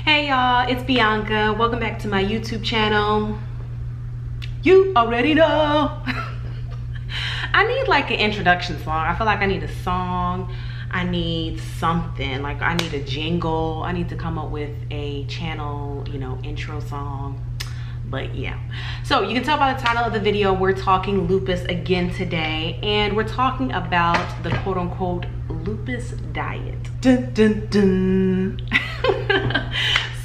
Hey y'all, it's Bianca. Welcome back to my YouTube channel. You already know. I need like an introduction song. I feel like I need a song. I need something. Like I need a jingle. I need to come up with a channel, intro song. But yeah, so you can tell by the title of the video, we're talking lupus again today, and we're talking about the quote-unquote lupus diet. Dun, dun, dun.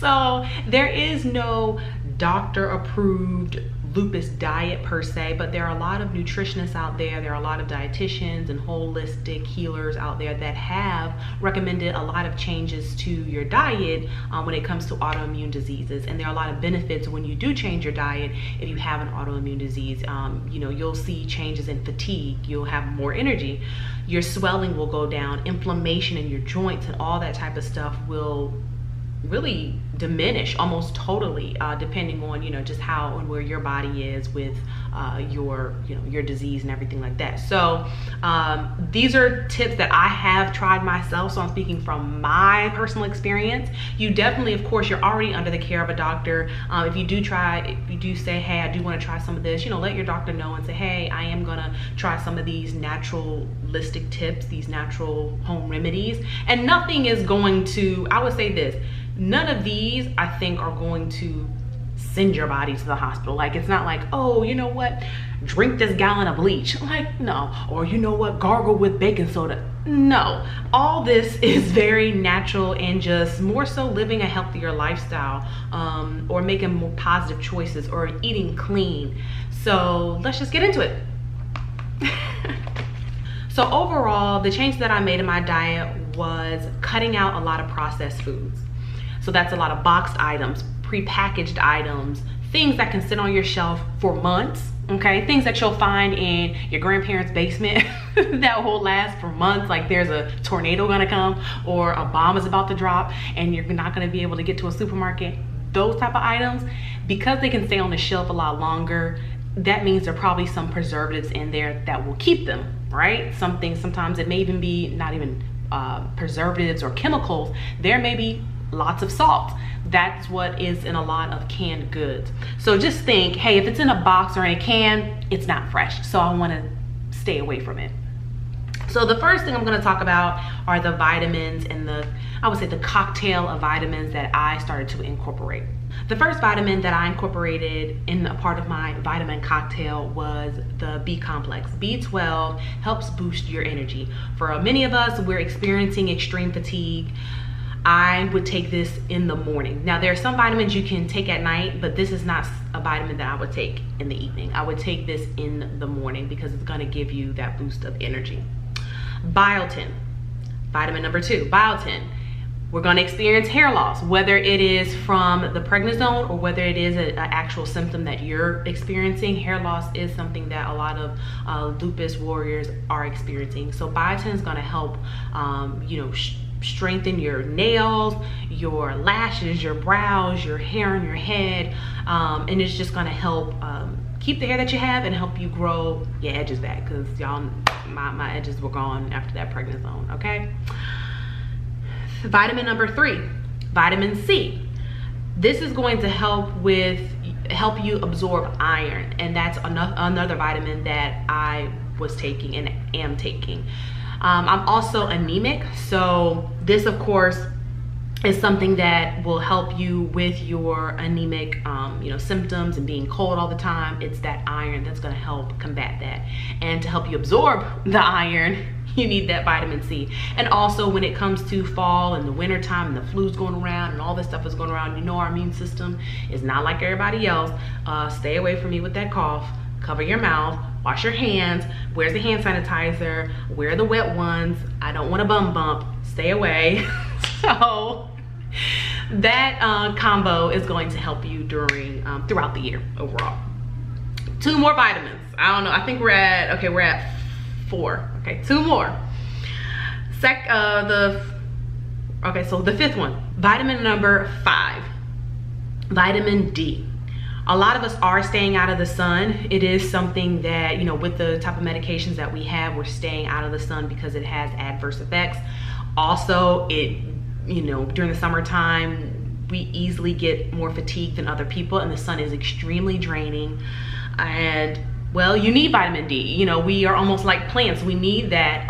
So there is no doctor approved lupus diet per se, but there are a lot of nutritionists out there, there are a lot of dietitians and holistic healers out there that have recommended a lot of changes to your diet when it comes to autoimmune diseases. And there are a lot of benefits when you do change your diet. If you have an autoimmune disease, you'll see changes in fatigue, you'll have more energy, your swelling will go down, inflammation in your joints and all that type of stuff will really diminish almost totally, depending on just how and where your body is with your disease and everything like that. So these are tips that I have tried myself, so I'm speaking from my personal experience. You definitely, of course, you're already under the care of a doctor. If you do say, hey, I do want to try some of this, let your doctor know and say, hey, I am gonna try some of these naturalistic tips, these natural home remedies. And nothing is going to, I would say this, none of these I think are going to send your body to the hospital. Like, it's not like, oh, you know what, drink this gallon of bleach. Like, no. Or you know what, gargle with baking soda. No, all this is very natural and just more so living a healthier lifestyle, or making more positive choices or eating clean. So let's just get into it. So overall, the change that I made in my diet was cutting out a lot of processed foods. So that's a lot of boxed items, prepackaged items, things that can sit on your shelf for months, okay? Things that you'll find in your grandparents' basement that will last for months, like there's a tornado gonna come or a bomb is about to drop and you're not gonna be able to get to a supermarket. Those type of items, because they can stay on the shelf a lot longer, that means there are probably some preservatives in there that will keep them, right? Sometimes it may even be not even preservatives or chemicals. There may be lots of salt. That's what is in a lot of canned goods. So just think, hey, if it's in a box or in a can, it's not fresh. So I want to stay away from it. So the first thing I'm going to talk about are the vitamins and I would say the cocktail of vitamins that I started to incorporate. The first vitamin that I incorporated in a part of my vitamin cocktail was the B complex. B12 helps boost your energy. For many of us, we're experiencing extreme fatigue. I would take this in the morning. Now there are some vitamins you can take at night, but this is not a vitamin that I would take in the evening. I would take this in the morning because it's gonna give you that boost of energy. Biotin, vitamin number 2, biotin. We're gonna experience hair loss, whether it is from the prednisone or whether it is an actual symptom that you're experiencing. Hair loss is something that a lot of lupus warriors are experiencing. So biotin is gonna help, strengthen your nails, your lashes, your brows, your hair on your head, and it's just gonna help keep the hair that you have and help you grow your edges back, because y'all, my edges were gone after that prednisone, okay? Vitamin number 3, vitamin C. This is going to help you absorb iron, and that's another vitamin that I was taking and am taking. I'm also anemic, so this of course is something that will help you with your anemic symptoms and being cold all the time. It's that iron that's going to help combat that, and to help you absorb the iron you need that vitamin C. And also when it comes to fall and the winter time and the flu's going around and all this stuff is going around, our immune system is not like everybody else. Stay away from me with that cough. Cover your mouth, wash your hands, where's the hand sanitizer, where are the wet ones, I don't want a bum bump, stay away. So that combo is going to help you throughout the year overall. 2 more vitamins. I don't know, I think we're at 4. Okay, 2 more. So the 5th one, vitamin number 5, vitamin D. A lot of us are staying out of the sun. It is something that, with the type of medications that we have, we're staying out of the sun because it has adverse effects. Also, during the summertime, we easily get more fatigued than other people, and the sun is extremely draining. And well, you need vitamin D. You know, we are almost like plants. We need that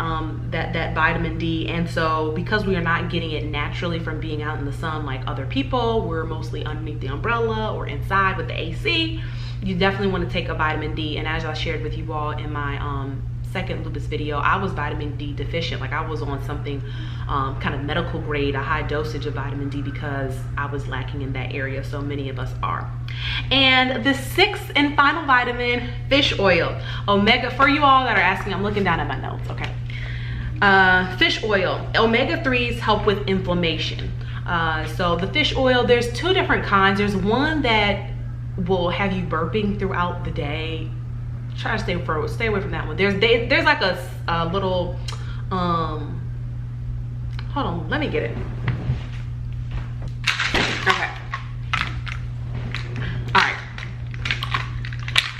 that vitamin D. And so because we are not getting it naturally from being out in the sun like other people, we're mostly underneath the umbrella or inside with the AC, you definitely want to take a vitamin D. And as I shared with you all in my second lupus video, I was vitamin D deficient. Like I was on something kind of medical grade, a high dosage of vitamin D, because I was lacking in that area. So many of us are. And the sixth and final vitamin, fish oil. Omega, for you all that are asking, I'm looking down at my notes, okay. Fish oil, omega-3s help with inflammation. So the fish oil, there's two different kinds. There's one that will have you burping throughout the day. Try to stay away from that one. There's like a little hold on, let me get it. Okay. All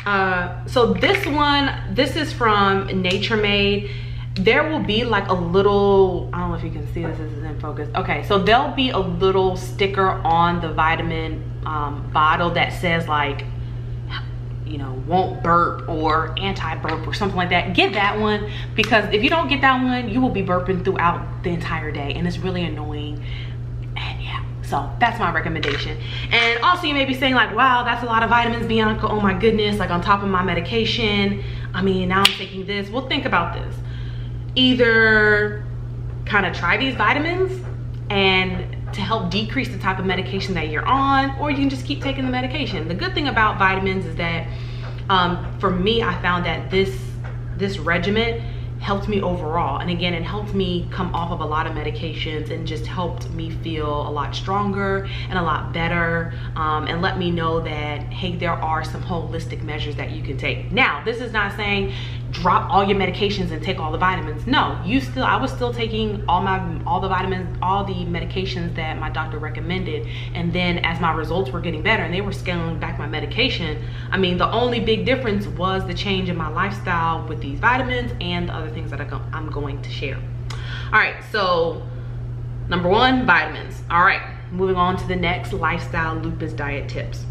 right. So this is from Nature Made. There will be like a little, I don't know if you can see this is in focus. Okay, so there'll be a little sticker on the vitamin bottle that says like, you know, won't burp or anti-burp or something like that. Get that one, because if you don't get that one, you will be burping throughout the entire day, and it's really annoying. And yeah, so that's my recommendation. And also you may be saying like, wow, that's a lot of vitamins, Bianca, oh my goodness, like on top of my medication. I mean, now I'm taking this. Well, think about this. Either kind of try these vitamins and to help decrease the type of medication that you're on, or you can just keep taking the medication. The good thing about vitamins is that for me, I found that this regimen helped me overall. And again, it helped me come off of a lot of medications and just helped me feel a lot stronger and a lot better, and let me know that, hey, there are some holistic measures that you can take. Now, this is not saying drop all your medications and take all the vitamins. No, I was still taking all the vitamins, all the medications that my doctor recommended. And then as my results were getting better and they were scaling back my medication, I mean, the only big difference was the change in my lifestyle with these vitamins and the other things that I'm going to share. All right, so number one, vitamins. All right, moving on to the next lifestyle lupus diet tips.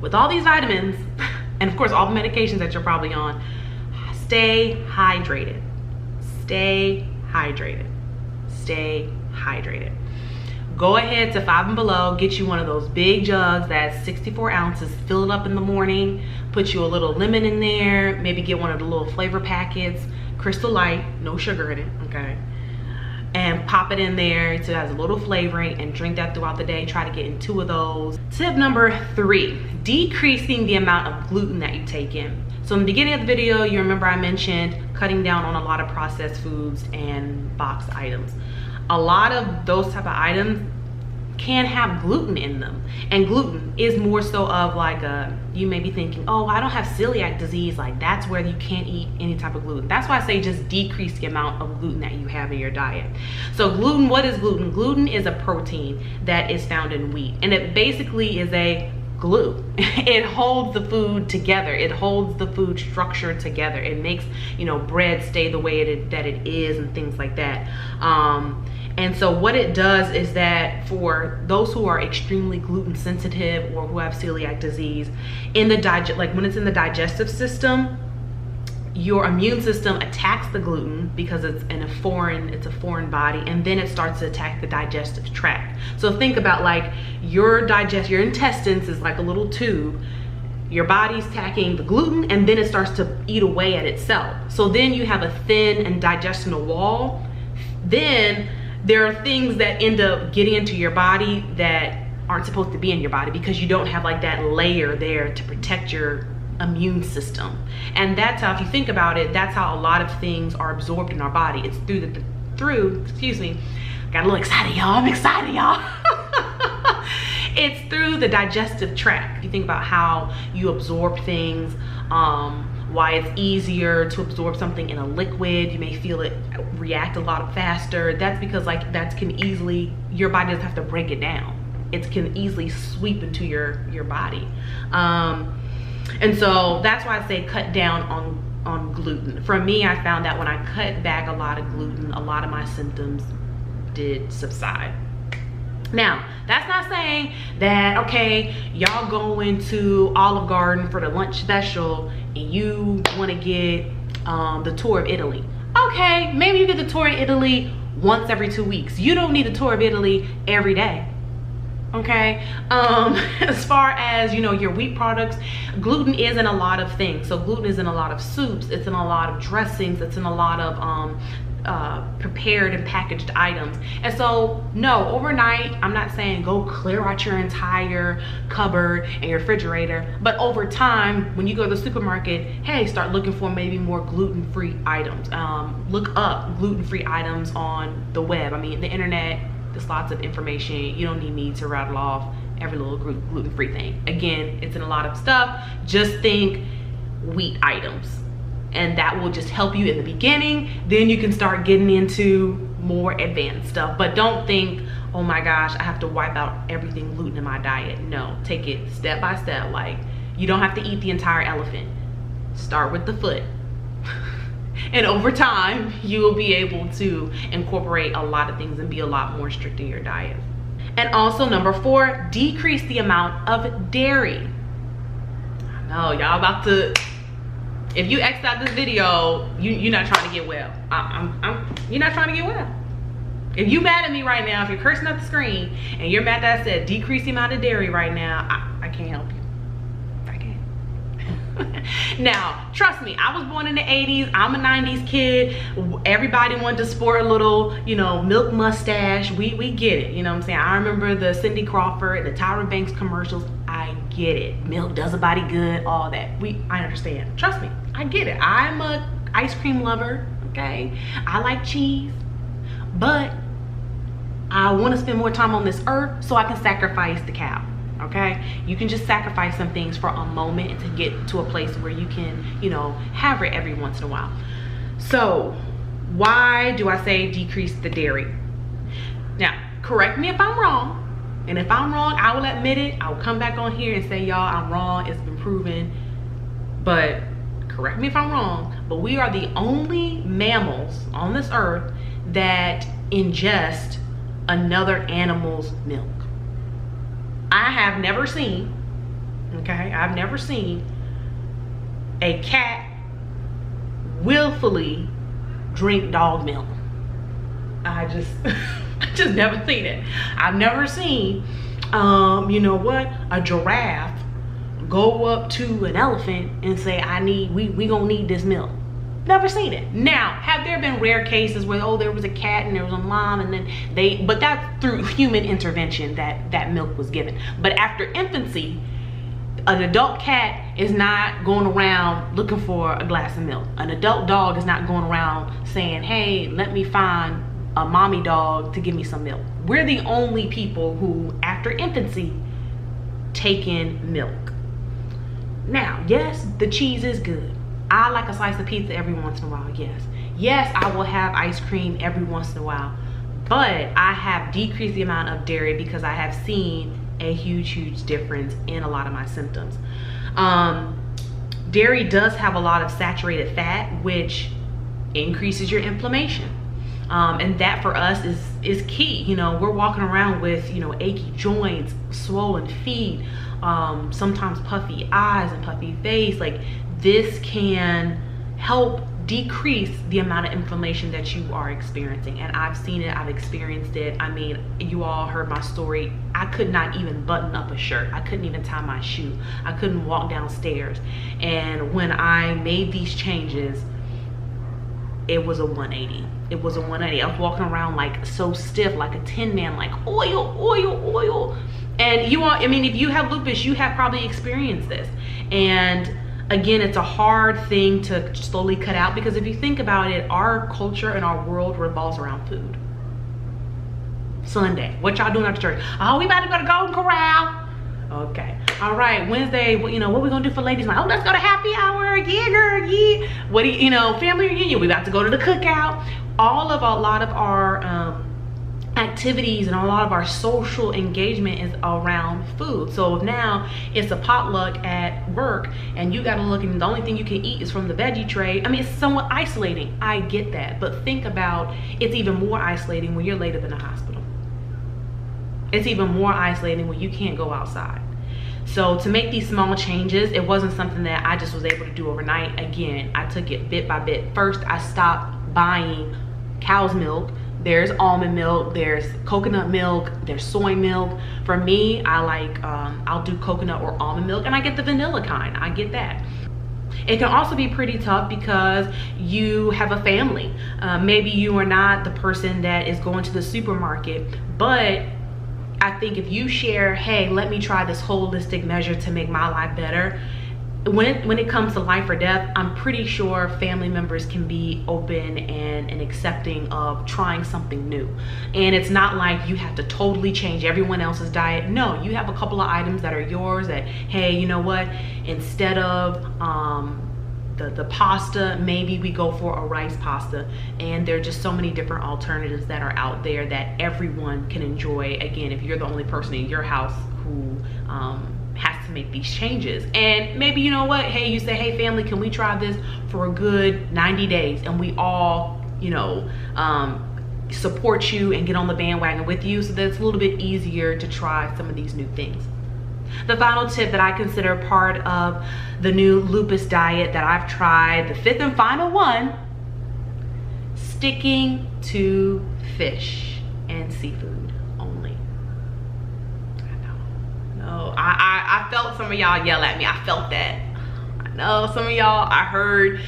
With all these vitamins and of course all the medications that you're probably on, stay hydrated. Stay hydrated. Stay hydrated. Go ahead to Five and Below, get you one of those big jugs that's 64 ounces, fill it up in the morning, put you a little lemon in there, maybe get one of the little flavor packets, Crystal Light, no sugar in it, okay? And pop it in there so it has a little flavoring, and drink that throughout the day. Try to get in 2 of those. Tip number 3, decreasing the amount of gluten that you take in. So in the beginning of the video, you remember I mentioned cutting down on a lot of processed foods and boxed items. A lot of those type of items can have gluten in them. And gluten is more so of like you may be thinking, oh, I don't have celiac disease. Like that's where you can't eat any type of gluten. That's why I say just decrease the amount of gluten that you have in your diet. So gluten, what is gluten? Gluten is a protein that is found in wheat. And it basically is a glue. It holds the food together. It holds the food structure together. It makes, you know, bread stay the way that it is and things like that. And so what it does is that for those who are extremely gluten sensitive or who have celiac disease, in the like when it's in the digestive system, your immune system attacks the gluten because it's a foreign body, and then it starts to attack the digestive tract. So think about like your intestines is like a little tube. Your body's attacking the gluten, and then it starts to eat away at itself. So then you have a thin and digestional wall. Then there are things that end up getting into your body that aren't supposed to be in your body because you don't have like that layer there to protect your immune system. And that's how, if you think about it, that's how a lot of things are absorbed in our body. It's excuse me, got a little excited, y'all. I'm excited, y'all. It's through the digestive tract. If you think about how you absorb things, why it's easier to absorb something in a liquid, you may feel it react a lot faster. That's because like your body doesn't have to break it down. It can easily sweep into your body. And so that's why I say cut down on gluten. For me, I found that when I cut back a lot of gluten, a lot of my symptoms did subside. Now, that's not saying that, okay, y'all going to Olive Garden for the lunch special and you want to get the tour of Italy. Okay, maybe you get the tour of Italy once every 2 weeks. You don't need a tour of Italy every day. Okay, as far as, you know, your wheat products, gluten is in a lot of things. So gluten is in a lot of soups, it's in a lot of dressings, it's in a lot of prepared and packaged items. And so no, overnight, I'm not saying go clear out your entire cupboard and your refrigerator, but over time, when you go to the supermarket, hey, start looking for maybe more gluten-free items. Look up gluten-free items on the web. I mean, the internet, there's lots of information. You don't need me to rattle off every little gluten-free thing. Again, it's in a lot of stuff. Just think wheat items, and that will just help you in the beginning. Then you can start getting into more advanced stuff. But don't think, oh my gosh, I have to wipe out everything gluten in my diet. No, take it step by step. Like, you don't have to eat the entire elephant. Start with the foot. And over time, you will be able to incorporate a lot of things and be a lot more strict in your diet. And also, number 4, decrease the amount of dairy. I know, y'all about to, if you X'd out this video, you're not trying to get well. You're not trying to get well. If you mad at me right now, if you're cursing at the screen and you're mad that I said decrease the amount of dairy right now, I can't help you. I can't. Now, trust me, I was born in the 80s. I'm a 90s kid. Everybody wanted to sport a little, you know, milk mustache. We get it, you know what I'm saying? I remember the Cindy Crawford, the Tyra Banks commercials. I get it. Milk does a body good, all that. I understand. Trust me, I get it. I'm a ice cream lover, okay? I like cheese, but I want to spend more time on this earth so I can sacrifice the cow. Okay, you can just sacrifice some things for a moment and to get to a place where you can, you know, have it every once in a while. So why do I say decrease the dairy? Now, correct me if I'm wrong, and if I'm wrong, I will admit it. I will come back on here and say, y'all, I'm wrong, it's been proven. But correct me if I'm wrong, but we are the only mammals on this earth that ingest another animal's milk. I have never seen, okay, I've never seen a cat willfully drink dog milk. I just never seen it. I've never seen, you know what, a giraffe go up to an elephant and say, we gonna need this milk. Never seen it. Now, have there been rare cases where, oh, there was a cat and there was a mom and then but that's through human intervention that milk was given. But after infancy, an adult cat is not going around looking for a glass of milk. An adult dog is not going around saying, hey, let me find a mommy dog to give me some milk. We're the only people who, after infancy, take in milk. Now, yes, the cheese is good. I like a slice of pizza every once in a while, yes. Yes, I will have ice cream every once in a while. But I have decreased the amount of dairy because I have seen a huge difference in a lot of my symptoms. Dairy does have a lot of saturated fat, which increases your inflammation. And that for us is key. You know, we're walking around with, you know, achy joints, swollen feet, sometimes puffy eyes and puffy face. Like, this can help decrease the amount of inflammation that you are experiencing. And I've seen it, I've experienced it. I mean, you all heard my story. I could not even button up a shirt. I couldn't even tie my shoe. I couldn't walk downstairs. And when I made these changes, it was a 180. It was a 180. I was walking around like so stiff, like a tin man, like oil. And you all, I mean, if you have lupus, you have probably experienced this. And again, it's a hard thing to slowly cut out, because if you think about it, our culture and our world revolves around food. Sunday, what y'all doing after church? Oh, we about to go to Golden Corral. Okay, all right, Wednesday, you know, what we gonna do for ladies night? Oh, let's go to happy hour. Yeah, girl, yeah. What do you know, family reunion, we about to go to the cookout. A lot of our activities and a lot of our social engagement is around food. So now it's a potluck at work and you gotta look, and the only thing you can eat is from the veggie tray. I mean, it's somewhat isolating. I get that, but think about, it's even more isolating when you're laid up in the hospital. It's even more isolating when you can't go outside. So to make these small changes, it wasn't something that I just was able to do overnight. Again, I took it bit by bit. First, I stopped buying cow's milk. There's almond milk, there's coconut milk, there's soy milk. For me, I like, I'll do coconut or almond milk, and I get the vanilla kind. I get that. It can also be pretty tough because you have a family. Maybe you are not the person that is going to the supermarket, but I think if you share, hey, let me try this holistic measure to make my life better, when it comes to life or death, I'm pretty sure family members can be open and accepting of trying something new. And it's not like you have to totally change everyone else's diet. No, you have a couple of items that are yours that, hey, you know what, instead of the pasta, maybe we go for a rice pasta. And there are just so many different alternatives that are out there that everyone can enjoy. Again, if you're the only person in your house who has to make these changes. And maybe, you know what, hey, you say, hey family, can we try this for a good 90 days? And we all, you know, support you and get on the bandwagon with you, so that it's a little bit easier to try some of these new things. The final tip that I consider part of the new lupus diet that I've tried, the fifth and final one, sticking to fish and seafood only. I felt some of y'all yell at me. I felt that. I know some of y'all, I heard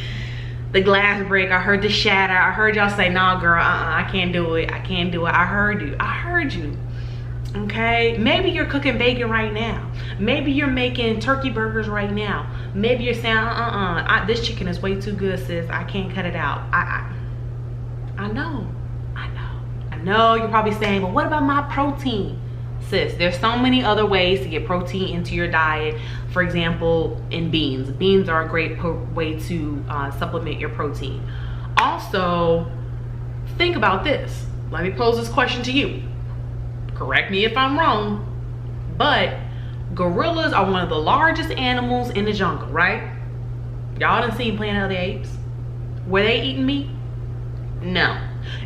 the glass break, I heard the shatter, I heard y'all say, nah girl, I can't do it, I can't do it. I heard you. Okay, maybe you're cooking bacon right now, maybe you're making turkey burgers right now, maybe you're saying this chicken is way too good, sis, I can't cut it out. I know you're probably saying, but what about my protein? Sis, there's so many other ways to get protein into your diet. For example, in beans. Beans are a great way to supplement your protein. Also, think about this. Let me pose this question to you. Correct me if I'm wrong, but gorillas are one of the largest animals in the jungle, right? Y'all done seen Planet of the Apes? Were they eating meat? No.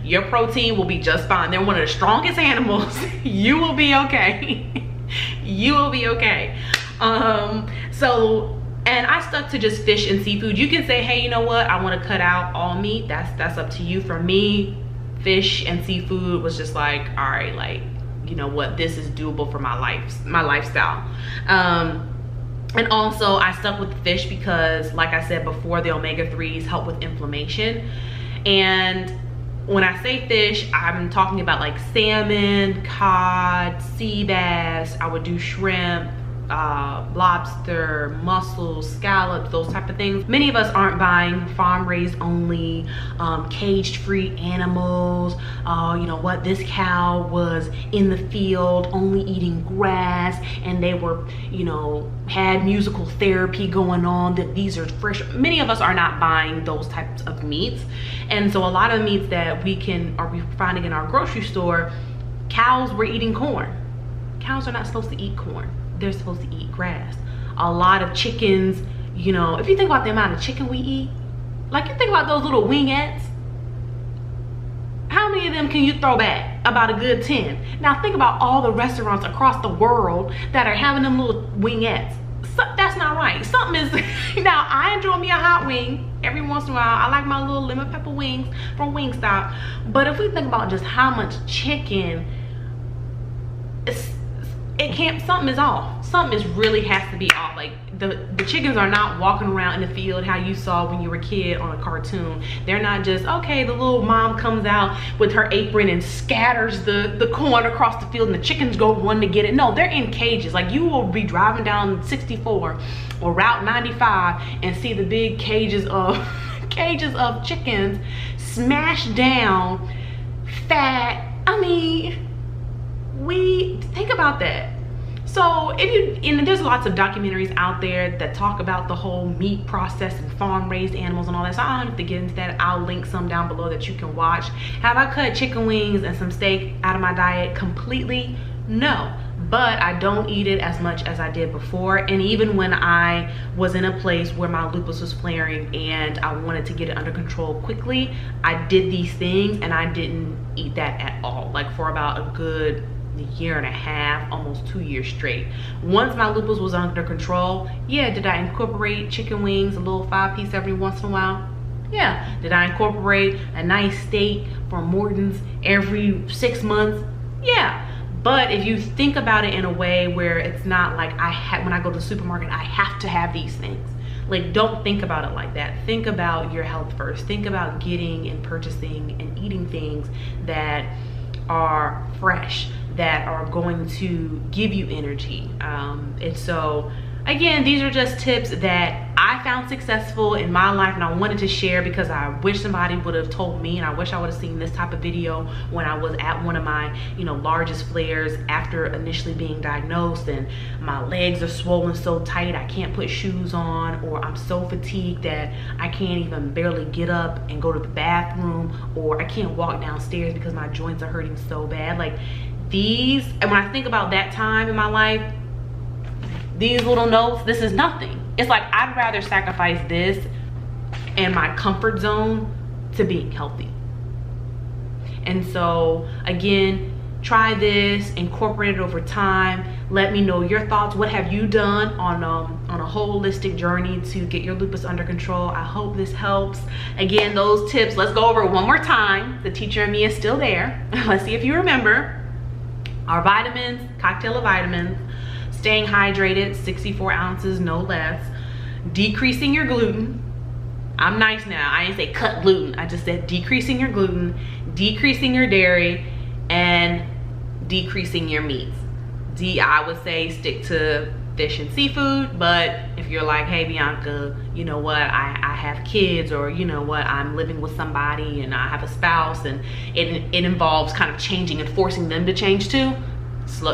Your protein will be just fine. They're one of the strongest animals. You will be okay. You will be okay. And I stuck to just fish and seafood. You can say, hey, you know what, I want to cut out all meat. That's up to you. For me, fish and seafood was just like, all right, like, you know what, this is doable for my lifestyle. And also I stuck with the fish because, like I said before, the omega-3s help with inflammation. And when I say fish, I'm talking about like salmon, cod, sea bass. I would do shrimp, lobster, mussels, scallops, those type of things. Many of us aren't buying farm raised only, caged free animals. You know what, this cow was in the field only eating grass, and they were, you know, had musical therapy going on, that these are fresh. Many of us are not buying those types of meats. And so a lot of the meats that we're finding in our grocery store, cows were eating corn. Cows are not supposed to eat corn. They're supposed to eat grass. A lot of chickens, you know, if you think about the amount of chicken we eat, like you think about those little wingettes, how many of them can you throw back? About a good 10. Now think about all the restaurants across the world that are having them little wingettes. So, that's not right. Something is, now I enjoy me a hot wing every once in a while. I like my little lemon pepper wings from Wingstop. But if we think about just how much chicken, something is off. Something really has to be off. Like the chickens are not walking around in the field how you saw when you were a kid on a cartoon. They're not just, okay, the little mom comes out with her apron and scatters the corn across the field and the chickens go run to get it. No, they're in cages. Like you will be driving down 64 or Route 95 and see the big cages of chickens smashed down, fat. I mean, we think about that. So and there's lots of documentaries out there that talk about the whole meat process and farm raised animals and all that, so I don't have to get into that. I'll link some down below that you can watch. Have I cut chicken wings and some steak out of my diet completely? No, but I don't eat it as much as I did before. And even when I was in a place where my lupus was flaring and I wanted to get it under control quickly, I did these things and I didn't eat that at all, like for about a good a year and a half, almost 2 years straight. Once my lupus was under control, yeah, did I incorporate chicken wings, a little 5-piece every once in a while? Yeah. Did I incorporate a nice steak from Morton's every 6 months? Yeah. But if you think about it in a way where it's not like when I go to the supermarket, I have to have these things. Like, don't think about it like that. Think about your health first. Think about getting and purchasing and eating things that are fresh, that are going to give you energy. And so, again, these are just tips that I found successful in my life, and I wanted to share because I wish somebody would have told me, and I wish I would have seen this type of video when I was at one of my, largest flares after initially being diagnosed, and my legs are swollen so tight I can't put shoes on, or I'm so fatigued that I can't even barely get up and go to the bathroom, or I can't walk downstairs because my joints are hurting so bad. Like these, and when I think about that time in my life, these little notes, this is nothing. It's like I'd rather sacrifice this and my comfort zone to being healthy. And so again, try this, incorporate it over time. Let me know your thoughts. What have you done on a holistic journey to get your lupus under control? I hope this helps. Again, those tips, let's go over it one more time. The teacher in me is still there. Let's see if you remember. Our vitamins, cocktail of vitamins. Staying hydrated, 64 ounces, no less. Decreasing your gluten. I'm nice now. I didn't say cut gluten. I just said decreasing your gluten, decreasing your dairy, and decreasing your meats. I would say stick to fish and seafood, but if you're like, hey Bianca, you know what, I have kids, or you know what, I'm living with somebody and I have a spouse, and it involves kind of changing and forcing them to change too,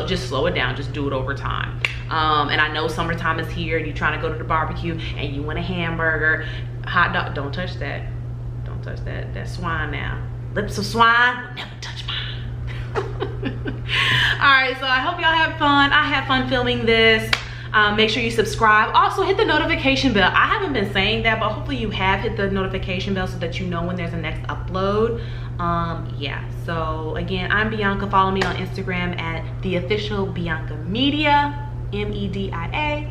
just slow it down, just do it over time. And I know summertime is here and you're trying to go to the barbecue and you want a hamburger, hot dog. Don't touch that. Don't touch that. That's swine now. Lips of swine will never touch mine. All right, so I hope y'all have fun. I had fun filming this. Make sure you subscribe. Also hit the notification bell. I haven't been saying that, but hopefully you have hit the notification bell so that you know when there's a next upload. Yeah, so again, I'm Bianca. Follow me on Instagram at the official Bianca Media, MEDIA.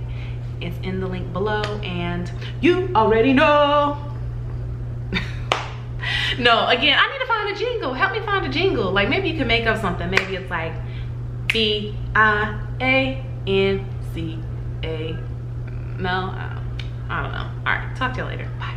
It's in the link below, and you already know. No, again, I need to find a jingle. Help me find a jingle. Like maybe you can make up something. Maybe it's like BIANCA. No, I don't know. All right, talk to you later. Bye.